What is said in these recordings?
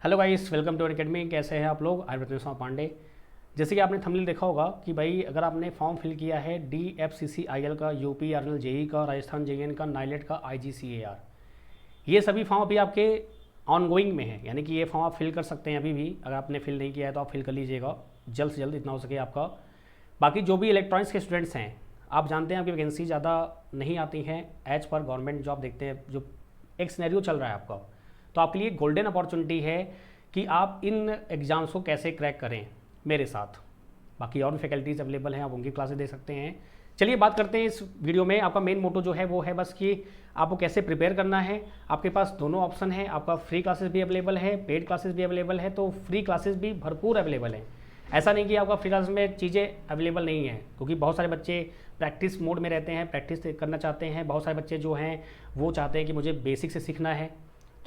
Hello guys, welcome to academy. कैसे हैं आप लोग? I am Ratneshwar Pandey. जैसे कि आपने थंबनेल देखा होगा कि भाई अगर आपने फॉर्म फिल किया है DFCCIL का, यूपी आरएनएल जेई का, राजस्थान जेईएन का, नाइलेट का, IGCAR, ये सभी फॉर्म अभी आपके ऑनगोइंग में है, यानी कि ये फॉर्म आप फिल कर सकते हैं अभी भी। अगर आपने फिल नहीं किया है तो आप फिल कर लीजिएगा जल्द से जल्द, इतना हो सके आपका। बाकी जो भी इलेक्ट्रॉनिक्स के स्टूडेंट्स हैं, आप जानते हैं आपकी वैकेंसी ज़्यादा नहीं आती हैं एज पर गवर्नमेंट जॉब देखते हैं, जो एक सिनेरियो चल रहा है आपका, तो आपके लिए गोल्डन अपॉर्चुनिटी है कि आप इन एग्ज़ाम्स को कैसे क्रैक करें मेरे साथ। बाकी और भी फैकल्टीज़ अवेलेबल हैं, आप उनकी क्लासेस दे सकते हैं। चलिए बात करते हैं इस वीडियो में। आपका मेन मोटो जो है वो है बस कि आपको कैसे प्रिपेयर करना है। आपके पास दोनों ऑप्शन है, आपका फ्री क्लासेस भी अवेलेबल है, पेड क्लासेस भी अवेलेबल है। तो फ्री क्लासेस भी भरपूर अवेलेबल हैं, ऐसा नहीं कि आपका फ्री क्लास में चीज़ें अवेलेबल नहीं हैं, क्योंकि बहुत सारे बच्चे प्रैक्टिस मोड में रहते हैं, प्रैक्टिस करना चाहते हैं। बहुत सारे बच्चे जो हैं वो चाहते हैं कि मुझे बेसिक से सीखना है।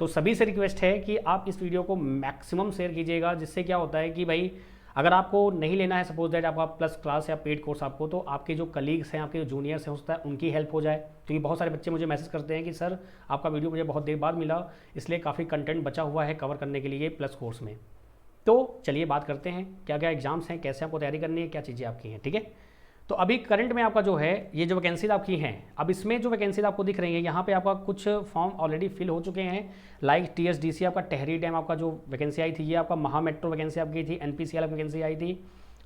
तो सभी से रिक्वेस्ट है कि आप इस वीडियो को मैक्सिमम शेयर कीजिएगा, जिससे क्या होता है कि भाई अगर आपको नहीं लेना है, सपोज दैट आपका प्लस क्लास या पेड कोर्स आपको, तो आपके जो कलीग्स हैं, आपके जो जूनियर्स हैं, हो सकता है उनकी हेल्प हो जाए। क्योंकि बहुत सारे बच्चे मुझे मैसेज करते हैं कि सर आपका वीडियो मुझे बहुत देर बाद मिला, इसलिए काफ़ी कंटेंट बचा हुआ है कवर करने के लिए प्लस कोर्स में। तो चलिए बात करते हैं क्या क्या एग्जाम्स हैं, कैसे आपको तैयारी करनी है, क्या चीज़ें आपकी हैं, ठीक है। तो अभी करंट में आपका जो है ये जो वैकेंसीज आपकी हैं, अब इसमें जो वैकेंसीज आपको दिख रही हैं यहाँ पे आपका कुछ फॉर्म ऑलरेडी फिल हो चुके हैं। लाइक TSDC आपका टेहरी डैम आपका जो वैकेंसी आई थी, ये आपका महा मेट्रो वैकेंसी आपकी थी, NPCL वैकेंसी आई थी,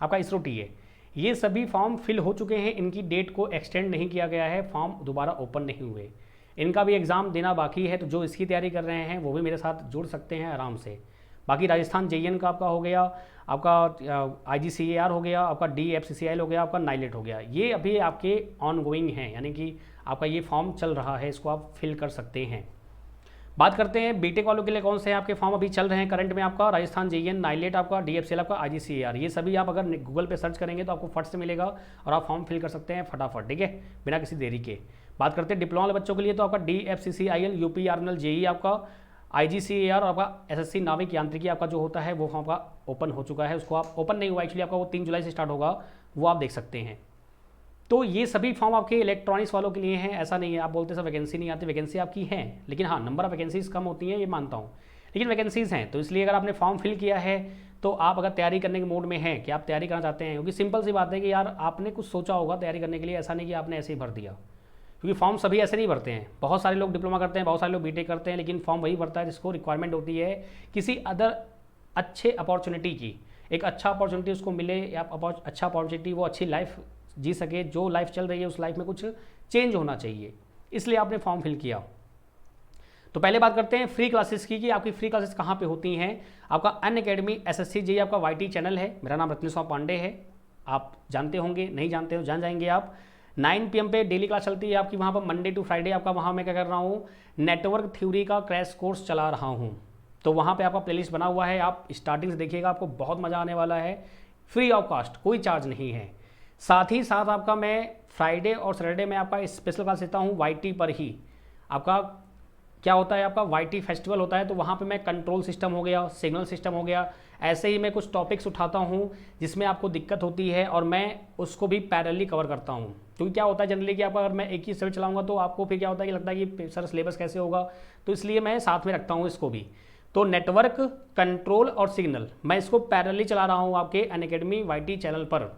आपका इसरो TA, ये सभी फॉर्म फिल हो चुके हैं। इनकी डेट को एक्सटेंड नहीं किया गया है, फॉर्म दोबारा ओपन नहीं हुए। इनका भी एग्ज़ाम देना बाकी है, तो जो इसकी तैयारी कर रहे हैं वो भी मेरे साथ जुड़ सकते हैं आराम से। बाकी राजस्थान जेईएन का आपका हो गया, आपका IGCAR हो गया, आपका DFCCIL हो गया, आपका नाइलेट हो गया, ये अभी आपके ऑन गोइंग हैं, यानी कि आपका ये फॉर्म चल रहा है, इसको आप फिल कर सकते हैं। बात करते हैं बीटेक वालों के लिए कौन से हैं आपके फॉर्म अभी चल रहे हैं करंट में। आपका राजस्थान जेईएन, नाइलेट, आपका DFCL, आपका IGCAR, ये सभी आप अगर गूगल पे सर्च करेंगे तो आपको फट से मिलेगा और आप फॉर्म फिल कर सकते हैं फटाफट, ठीक है, बिना किसी देरी के। बात करते हैं डिप्लोमा वाले बच्चों के लिए, तो आपका DFCCIL, यूपी आरएनएल जेई, आपका IGCAR और आपका SSC नाविक यांत्रिकी आपका जो होता है वो फॉर्म का ओपन हो चुका है। उसको आप ओपन नहीं हुआ एक्चुअली, आपका वो 3 जुलाई से स्टार्ट होगा, वो आप देख सकते हैं। तो ये सभी फॉर्म आपके इलेक्ट्रॉनिक्स वालों के लिए हैं। ऐसा नहीं है आप बोलते सर वैकेंसी नहीं आती, वैकेंसी आपकी है, लेकिन हाँ नंबर ऑफ वैकेंसीज कम होती हैं, ये मानता हूँ, लेकिन वैकेंसीज हैं। तो इसलिए अगर आपने फॉर्म फिल किया है तो आप अगर तैयारी करने के मूड में हैं कि आप तैयारी करना चाहते हैं, क्योंकि सिंपल सी बात है कि यार आपने कुछ सोचा होगा तैयारी करने के लिए, ऐसा नहीं कि आपने ऐसे ही भर दिया। क्योंकि फॉर्म सभी ऐसे नहीं भरते हैं, बहुत सारे लोग डिप्लोमा करते हैं, बहुत सारे लोग बीटेक करते हैं, लेकिन फॉर्म वही भरता है जिसको रिक्वायरमेंट होती है किसी अदर अच्छे अपॉर्चुनिटी की। एक अच्छा अपॉर्चुनिटी उसको मिले, या अच्छा अपॉर्चुनिटी, वो अच्छी लाइफ जी सके, जो लाइफ चल रही है उस लाइफ में कुछ चेंज होना चाहिए, इसलिए आपने फॉर्म फिल किया। तो पहले बात करते हैं फ्री क्लासेस की, कि आपकी फ्री क्लासेस कहाँ पे होती हैं। आपका अनअकैडमी SSC जेईई आपका YT चैनल है, मेरा नाम रत्नेश्वर पांडे है, आप जानते होंगे, नहीं जानते हो जान जाएंगे आप। 9 PM पे डेली क्लास चलती है आपकी वहाँ पर, मंडे टू फ्राइडे। आपका वहाँ मैं क्या कर रहा हूँ, नेटवर्क थ्योरी का क्रैश कोर्स चला रहा हूँ। तो वहाँ पे आपका प्लेलिस्ट बना हुआ है, आप स्टार्टिंग से देखिएगा, आपको बहुत मज़ा आने वाला है। फ्री ऑफ कॉस्ट, कोई चार्ज नहीं है। साथ ही साथ आपका मैं फ्राइडे और सैटरडे में आपका स्पेशल क्लास देता हूँ YT पर ही। आपका क्या होता है, आपका YT फेस्टिवल होता है, तो वहाँ पे मैं कंट्रोल सिस्टम हो गया, सिग्नल सिस्टम हो गया, ऐसे ही मैं कुछ टॉपिक्स उठाता हूँ जिसमें आपको दिक्कत होती है, और मैं उसको भी पैरेलली कवर करता हूँ। क्योंकि क्या होता है जनरली कि आप अगर मैं एक ही सब्जेक्ट चलाऊंगा तो आपको फिर क्या होता है कि लगता है कि सर सिलेबस कैसे होगा, तो इसलिए मैं साथ में रखता हूँ इसको भी। तो नेटवर्क, कंट्रोल और सिग्नल, मैं इसको पैरेलली चला रहा हूँ आपके अनअकैडमी YT चैनल पर।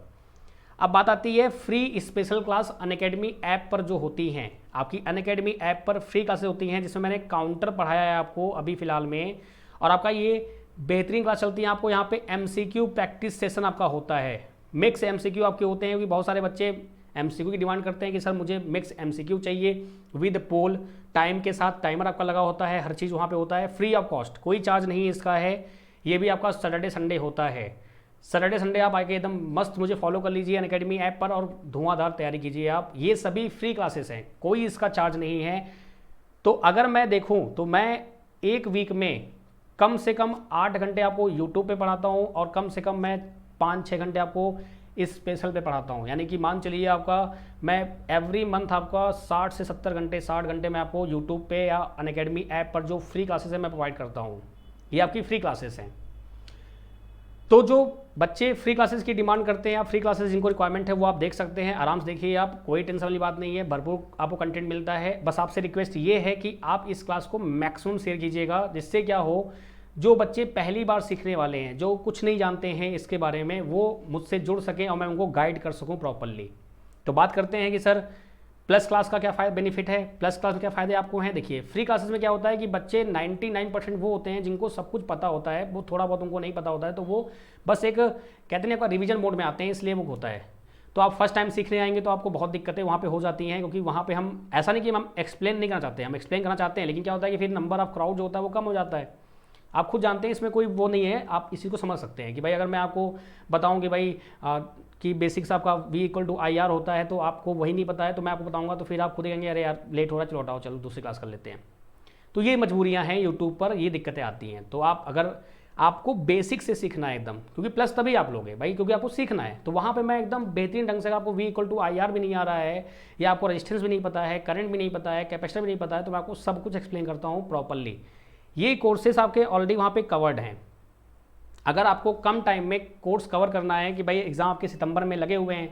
अब बात आती है free special class Unacademy app पर जो होती हैं। आपकी अनअकैडमी ऐप पर फ्री क्लासेस होती हैं, जिसमें मैंने काउंटर पढ़ाया है आपको अभी फ़िलहाल में, और आपका ये बेहतरीन क्लास चलती है। आपको यहाँ पे MCQ प्रैक्टिस सेशन आपका होता है, मिक्स MCQ आपके होते हैं, क्योंकि बहुत सारे बच्चे MCQ की डिमांड करते हैं कि सर मुझे मिक्स MCQ चाहिए विद पोल, टाइम के साथ टाइमर आपका लगा होता है, हर चीज़ वहाँ पे होता है, फ्री ऑफ कॉस्ट, कोई चार्ज नहीं इसका है। ये भी आपका सैटरडे संडे होता है। सैटरडे संडे आप आके एकदम मस्त मुझे फॉलो कर लीजिए अनअकैडमी ऐप पर, और धुआंधार तैयारी कीजिए आप। ये सभी फ्री क्लासेस हैं, कोई इसका चार्ज नहीं है। तो अगर मैं देखूं तो मैं एक वीक में कम से कम 8 घंटे आपको यूट्यूब पे पढ़ाता हूं, और कम से कम मैं 5-6 घंटे आपको इस स्पेशल पे पढ़ाता हूं। यानी कि मान चलिए आपका मैं एवरी मंथ आपका 60 से 70 घंटे, 60 घंटे मैं आपको यूट्यूब पे या अनअकैडमी ऐप पर जो फ्री क्लासेस है मैं प्रोवाइड करता हूँ। ये आपकी फ्री क्लासेस हैं। तो जो बच्चे फ्री क्लासेस की डिमांड करते हैं या फ्री क्लासेस जिनको रिक्वायरमेंट है वो आप देख सकते हैं, आराम से देखिए आप, कोई टेंशन वाली बात नहीं है, भरपूर आपको कंटेंट मिलता है। बस आपसे रिक्वेस्ट ये है कि आप इस क्लास को मैक्सिमम शेयर कीजिएगा, जिससे क्या हो, जो बच्चे पहली बार सीखने वाले हैं, जो कुछ नहीं जानते हैं इसके बारे में, वो मुझसे जुड़ सकें और मैं उनको गाइड कर सकूं प्रॉपरली। तो बात करते हैं कि सर प्लस क्लास का क्या बेनिफिट है, प्लस क्लास में क्या फ़ायदे आपको हैं। देखिए फ्री क्लासेस में क्या होता है कि बच्चे 99% वो होते हैं जिनको सब कुछ पता होता है, वो थोड़ा बहुत उनको नहीं पता होता है, तो वो बस एक कहते हैं आपका रिवीजन मोड में आते हैं, इसलिए वो होता है। तो आप फर्स्ट टाइम सीखने आएंगे तो आपको बहुत दिक्कतें वहाँ पे हो जाती हैं, क्योंकि वहाँ पे हम ऐसा नहीं कि हम एक्सप्लेन नहीं करना चाहते हैं, हम एक्सप्लेन करना चाहते हैं, लेकिन क्या होता है कि फिर नंबर ऑफ क्राउड जो होता है वो कम हो जाता है। आप खुद जानते हैं इसमें कोई वो नहीं है, आप इसी को समझ सकते हैं कि भाई अगर मैं आपको बताऊं कि भाई कि बेसिक्स आपका V=IR होता है, तो आपको वही नहीं पता है, तो मैं आपको बताऊंगा तो फिर आप खुद कहेंगे अरे यार लेट हो रहा है, चलो हटाओ, चलो दूसरी क्लास कर लेते हैं। तो ये मजबूरियां हैं यूट्यूब पर, ये दिक्कतें आती हैं। तो आप अगर आपको बेसिक से सीखना है एकदम, क्योंकि प्लस तभी आप लोगे भाई, क्योंकि आपको सीखना है, तो वहाँ पे मैं एकदम बेहतरीन ढंग से, आपको V=IR भी नहीं आ रहा है, या आपको रेजिस्टेंस भी नहीं पता है, करंट भी नहीं पता है, कैपेसिटर भी नहीं पता है, तो मैं आपको सब कुछ एक्सप्लेन करता हूँ प्रॉपरली। ये कोर्सेस आपके ऑलरेडी वहाँ पे कवर्ड हैं। अगर आपको कम टाइम में कोर्स कवर करना है कि भाई एग्जाम आपके सितंबर में लगे हुए हैं,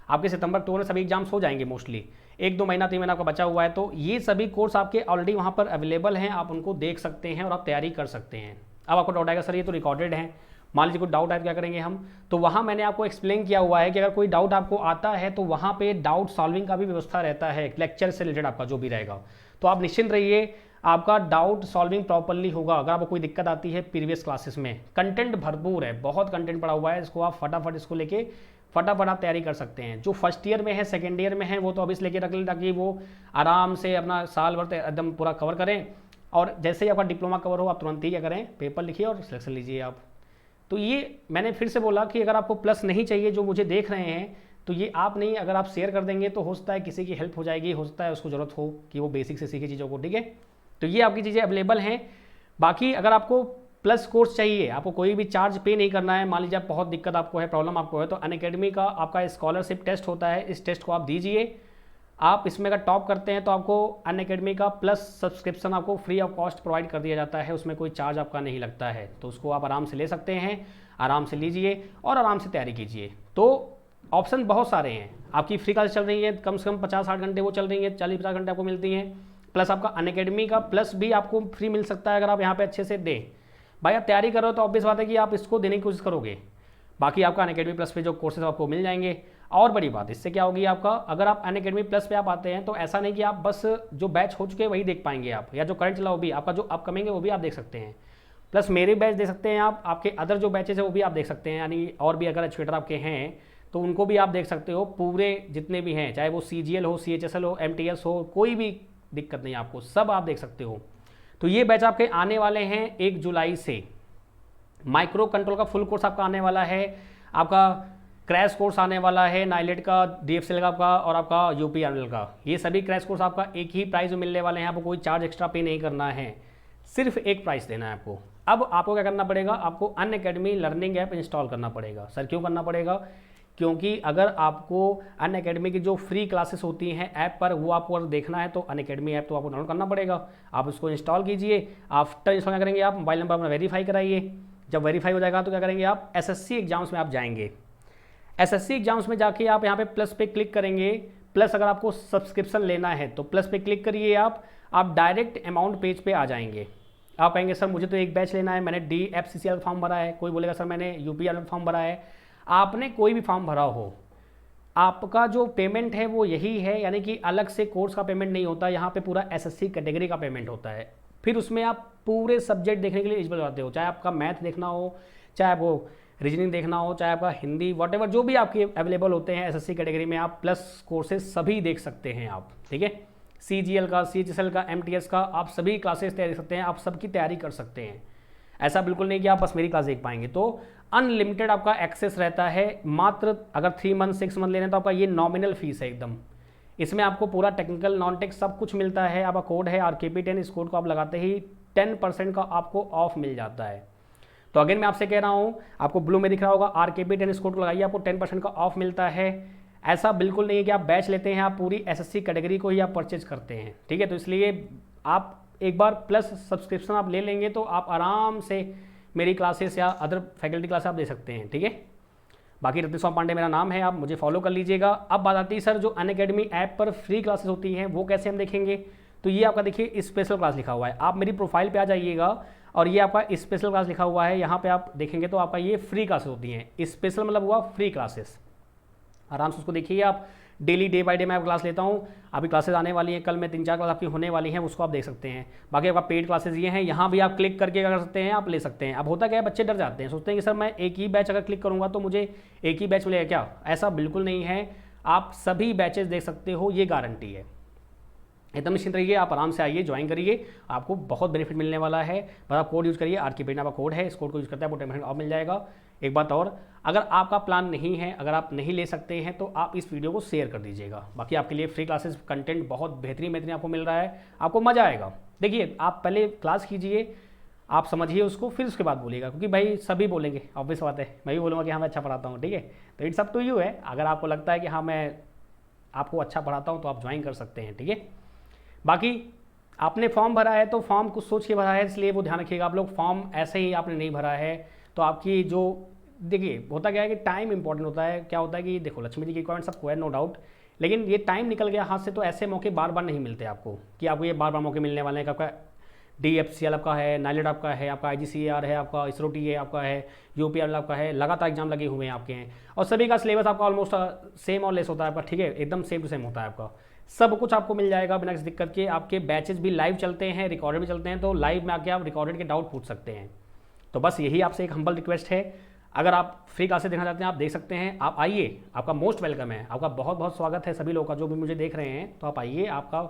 आपके सितंबर अक्टूबर में सभी एग्जाम्स हो जाएंगे मोस्टली, 1-2 महीना 3 महीना आपका बचा हुआ है, तो ये सभी कोर्स आपके ऑलरेडी वहाँ पर अवेलेबल हैं, आप उनको देख सकते हैं और आप तैयारी कर सकते हैं। अब आपको डाउट आएगा सर ये तो रिकॉर्डेड है, मान लीजिए कोई डाउट आए तो क्या करेंगे हम, तो वहाँ मैंने आपको एक्सप्लेन किया हुआ है कि अगर कोई डाउट आपको आता है तो वहाँ पे डाउट सॉल्विंग का भी व्यवस्था रहता है, लेक्चर से रिलेटेड आपका जो भी रहेगा, तो आप निश्चिंत रहिए, आपका डाउट सॉल्विंग प्रॉपरली होगा। अगर आपको कोई दिक्कत आती है प्रीवियस क्लासेस में, कंटेंट भरपूर है, बहुत कंटेंट पड़ा हुआ है, इसको आप फटाफट इसको लेके फटाफट आप तैयारी कर सकते हैं। जो फर्स्ट ईयर में है, सेकेंड ईयर में है, वो तो अभी से लेके रख लें ताकि वो आराम से अपना साल भर एकदम पूरा कवर करें, और जैसे ही आपका डिप्लोमा कवर हो आप तुरंत ही क्या करें, पेपर लिखिए और सिलेक्शन लीजिए आप। तो ये मैंने फिर से बोला कि अगर आपको प्लस नहीं चाहिए, जो मुझे देख रहे हैं, तो ये आप नहीं, अगर आप शेयर कर देंगे तो हो सकता है किसी की हेल्प हो जाएगी, हो सकता है उसको ज़रूरत हो कि वो बेसिक से सीखे चीज़ों को, ठीक है। तो ये आपकी चीज़ें अवेलेबल हैं। बाकी अगर आपको प्लस कोर्स चाहिए, आपको कोई भी चार्ज पे नहीं करना है, मान लीजिए आप बहुत दिक्कत आपको है, प्रॉब्लम आपको है, तो अनअकैडमी का आपका स्कॉलरशिप टेस्ट होता है, इस टेस्ट को आप दीजिए। आप इसमें अगर टॉप करते हैं तो आपको अनअकैडमी का प्लस सब्सक्रिप्शन आपको फ्री ऑफ कॉस्ट प्रोवाइड कर दिया जाता है, उसमें कोई चार्ज आपका नहीं लगता है, तो उसको आप आराम से ले सकते हैं, आराम से लीजिए और आराम से तैयारी कीजिए। तो ऑप्शन बहुत सारे हैं, आपकी फ्री क्लास चल रही है, कम से कम 50-60 घंटे वो चल रही है, 40-50 घंटे आपको मिलती हैं, प्लस आपका अनअकैडमी का प्लस भी आपको फ्री मिल सकता है अगर आप यहाँ पे अच्छे से दें। भाई आप तैयारी करो तो ऑब्वियस बात है कि आप इसको देने की कोशिश करोगे, बाकी आपका अनअकैडमी प्लस पे जो कोर्सेज आपको मिल जाएंगे। और बड़ी बात इससे क्या होगी आपका, अगर आप अनअकैडमी प्लस पे आप आते हैं तो ऐसा नहीं कि आप बस जो बैच हो चुके हैं वही देख पाएंगे आप, या जो करंट चला वो भी, आपका जो अपकमिंग है वो भी आप देख सकते हैं, प्लस मेरे बैच देख सकते हैं आप, आपके अदर जो बैचेज है वो भी आप देख सकते हैं, यानी और भी अगर एजुकेटर आपके हैं तो उनको भी आप देख सकते हो, पूरे जितने भी हैं, चाहे वो CGL हो, CHSL हो, MTS हो, कोई भी दिक्कत नहीं आपको, सब आप देख सकते हो। तो ये बैच आपके आने वाले हैं 1 जुलाई से। माइक्रो कंट्रोल का फुल कोर्स आपका आने वाला है, आपका क्रैश कोर्स आने वाला है, नाइलेट का, DFCL का आपका, और आपका UPRNL का, ये सभी क्रैश कोर्स आपका एक ही प्राइस में मिलने वाले हैं, आपको कोई चार्ज एक्स्ट्रा पे नहीं करना है, सिर्फ एक प्राइस देना है आपको। अब आपको क्या करना पड़ेगा, आपको अनअकैडमी लर्निंग ऐप इंस्टॉल करना पड़ेगा। सर क्यों करना पड़ेगा, क्योंकि अगर आपको अनअकैडमी की जो फ्री क्लासेस होती हैं ऐप पर, वो आपको अगर देखना है तो अनअकैडमी ऐप तो आपको डाउनलोड करना पड़ेगा, आप उसको इंस्टॉल कीजिए। आफ्टर इंस्टॉल क्या करेंगे, आप मोबाइल नंबर अपना वेरीफाई कराइए, जब वेरीफाई हो जाएगा तो क्या करेंगे, आप SSC एग्जाम्स में आप जाएंगे, SSC एग्जाम्स में जाके आप यहाँ पे प्लस पे क्लिक करेंगे, प्लस अगर आपको सब्सक्रिप्शन लेना है तो प्लस पे क्लिक करिए, आप डायरेक्ट अमाउंट पेज पे आ जाएंगे। आप कहेंगे सर मुझे तो एक बैच लेना है, मैंने DFCCL फॉर्म भरा है, कोई बोलेगा सर मैंने UPRNL फॉर्म भरा है, आपने कोई भी फॉर्म भरा हो, आपका जो पेमेंट है वो यही है, यानी कि अलग से कोर्स का पेमेंट नहीं होता, यहाँ पे पूरा SSC कैटेगरी का पेमेंट होता है। फिर उसमें आप पूरे सब्जेक्ट देखने के लिए एलिजिबल होते हो, चाहे आपका मैथ देखना हो, चाहे आपको रीजनिंग देखना हो, चाहे आपका हिंदी, वॉटेवर जो भी आपके अवेलेबल होते हैं SSC कैटेगरी में, आप प्लस कोर्सेज सभी देख सकते हैं आप, ठीक है। CGL का, CHSL का, MTS का, आप सभी क्लासेस तैयारी कर सकते हैं, आप सबकी तैयारी कर सकते हैं। ऐसा बिल्कुल नहीं कि आप बस मेरी क्लास देख पाएंगे। तो अनलिमिटेड आपका एक्सेस रहता है, मात्र अगर 3 मंथ 6 मंथ लेने हैं तो आपका ये नॉमिनल फीस है एकदम, इसमें आपको पूरा टेक्निकल नॉन टेक सब कुछ मिलता है। आपका कोड है RKP10, इस कोड को आप लगाते ही 10% का आपको ऑफ मिल जाता है। तो अगेन मैं आपसे कह रहा हूँ, आपको ब्लू में दिख रहा होगा RKP10, इस कोड को लगाइए, आपको 10% का ऑफ मिलता है। ऐसा बिल्कुल नहीं है कि आप बैच लेते हैं, आप पूरी SSC कैटेगरी को ही आप परचेज करते हैं, ठीक है। तो इसलिए आप एक बार प्लस सब्सक्रिप्शन आप ले लेंगे तो आप आराम से मेरी क्लासेस या अदर फैकल्टी क्लास आप दे सकते हैं, ठीक है। बाकी रत्न स्वामी पांडे मेरा नाम है, आप मुझे फॉलो कर लीजिएगा। अब बात आती है सर जो अनअकैडमी ऐप पर फ्री क्लासेस होती हैं वो कैसे हम देखेंगे, तो ये आपका देखिए स्पेशल क्लास लिखा हुआ है, आप मेरी प्रोफाइल पे आ जाइएगा और ये आपका स्पेशल क्लास लिखा हुआ है, यहाँ पे आप देखेंगे तो आपका ये फ्री क्लासेस होती हैं। स्पेशल मतलब हुआ फ्री क्लासेस, आराम से उसको देखिए आप। डेली डे बाय डे मैं क्लास लेता हूँ, अभी क्लासेस आने वाली हैं, कल में 3-4 क्लास आपकी होने वाली हैं, उसको आप देख सकते हैं। बाकी आपका पेड क्लासेस ये हैं, यहाँ भी आप क्लिक करके कर सकते हैं, आप ले सकते हैं। अब होता क्या है, बच्चे डर जाते हैं, सोचते हैं कि सर मैं एक ही बैच अगर क्लिक करूँगा तो मुझे एक ही बैच मिलेगा क्या? ऐसा बिल्कुल नहीं है, आप सभी बैचेस देख सकते हो, ये गारंटी है। एकदम निश्चिंत रहिए, आप आराम से आइए, ज्वाइन करिए, आपको बहुत बेनिफिट मिलने वाला है। बस आप कोड यूज़ करिए, RK का कोड है, इस कोड को यूज़ करते हैं आपको 10% ऑफ मिल जाएगा। एक बात और, अगर आपका प्लान नहीं है, अगर आप नहीं ले सकते हैं तो आप इस वीडियो को शेयर कर दीजिएगा। बाकी आपके लिए फ्री क्लासेस कंटेंट बहुत बेहतरीन आपको मिल रहा है, आपको मज़ा आएगा। देखिए, आप पहले क्लास कीजिए, आप समझिए उसको, फिर उसके बाद बोलिएगा, क्योंकि भाई सभी बोलेंगे, ऑब्वियस बात है, मैं भी बोलूँगा कि हाँ मैं अच्छा पढ़ाता हूँ, ठीक है। तो इट्स अप टू यू है, अगर आपको लगता है कि हाँ मैं आपको अच्छा पढ़ाता हूँ तो आप ज्वाइन कर सकते हैं, ठीक है। बाकी आपने फॉर्म भरा है तो फॉर्म कुछ सोच के भरा है, इसलिए वो ध्यान रखिएगा। आप लोग फॉर्म ऐसे ही आपने नहीं भरा है तो आपकी जो, देखिए होता क्या है कि टाइम इंपॉर्टेंट होता है। क्या होता है कि देखो, लक्ष्मी जी की रिक्वायरमेंट सबको है, नो डाउट, लेकिन ये टाइम निकल गया हाथ से तो ऐसे मौके बार बार नहीं मिलते आपको, कि आपको ये बार बार मौके मिलने वाले हैं। आपका DFCL आपका है, नाइलेट आपका है, आपका IGCAR है, आपका ISRO-T है, आपका है UPRL आपका है, लगातार एग्जाम लगे हुए हैं आपके हैं, और सभी का सिलेबस आपका ऑलमोस्ट सेम और लेस होता है आपका, ठीक है, एकदम सेम टू सेम होता है आपका। सब कुछ आपको मिल जाएगा बिना किसी दिक्कत के। आपके बैचेस भी लाइव चलते हैं, रिकॉर्डेड भी चलते हैं, तो लाइव में आके आप रिकॉर्डेड के डाउट पूछ सकते हैं। तो बस यही आपसे एक हम्बल रिक्वेस्ट है, अगर आप फ्री क्लासेस देखना चाहते हैं आप देख सकते हैं, आप आइए, आपका मोस्ट वेलकम है, आपका बहुत बहुत स्वागत है सभी लोगों का, जो भी मुझे देख रहे हैं, तो आप आइए, आपका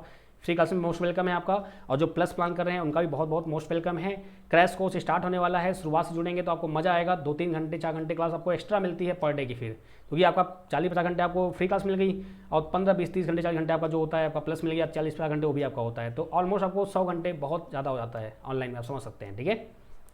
फ्री क्लास में मोस्ट वेलकम है आपका। और जो प्लस प्लान कर रहे हैं उनका भी बहुत बहुत मोस्ट वेलकम है। क्रैश कोर्स स्टार्ट होने वाला है, शुरुआत से जुड़ेंगे तो आपको मजा आएगा। 2-3 घंटे 4 घंटे क्लास आपको एक्स्ट्रा मिलती है पर डे की, फिर क्योंकि आपका 40-50 घंटे आपको फ्री क्लास मिल गई, और 15-20-30 घंटे 40 घंटे आपका जो होता है आपका प्लस मिल गया, 40-50 घंटे वो भी आपका होता है, तो ऑलमोस्ट आपको 100 घंटे बहुत ज़्यादा हो जाता है ऑनलाइन में, आप समझ सकते हैं, ठीक है।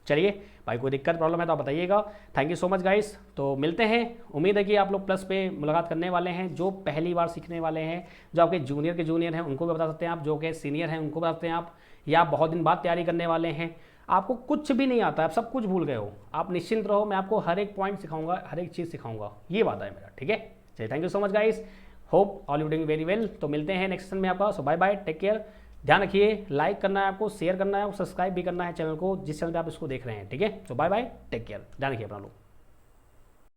चलिए भाई, कोई दिक्कत प्रॉब्लम है तो आप बताइएगा। Thank you so much guys, तो मिलते हैं। उम्मीद है कि आप लोग प्लस पे मुलाकात करने वाले हैं, जो पहली बार सीखने वाले हैं, जो आपके जूनियर के जूनियर हैं उनको भी बता सकते हैं आप, जो कि सीनियर हैं उनको बता सकते हैं आप, या आप बहुत दिन बाद तैयारी करने वाले हैं, आपको कुछ भी नहीं आता, आप सब कुछ भूल गए हो, आप निश्चिंत रहो, मैं आपको हर एक पॉइंट सिखाऊंगा, हर एक चीज़ सिखाऊंगा, ये वादा है मेरा, ठीक है। चलिए, thank you so much guys, hope all you doing very well. तो मिलते हैं नेक्स्ट सेशन में आपका, सो बाय बाय, टेक केयर, ध्यान रखिए, लाइक करना है आपको, शेयर करना है, सब्सक्राइब भी करना है चैनल को, जिस चैनल पे आप इसको देख रहे हैं, ठीक है। तो बाय बाय, टेक केयर, ध्यान रखिए अपना लोग।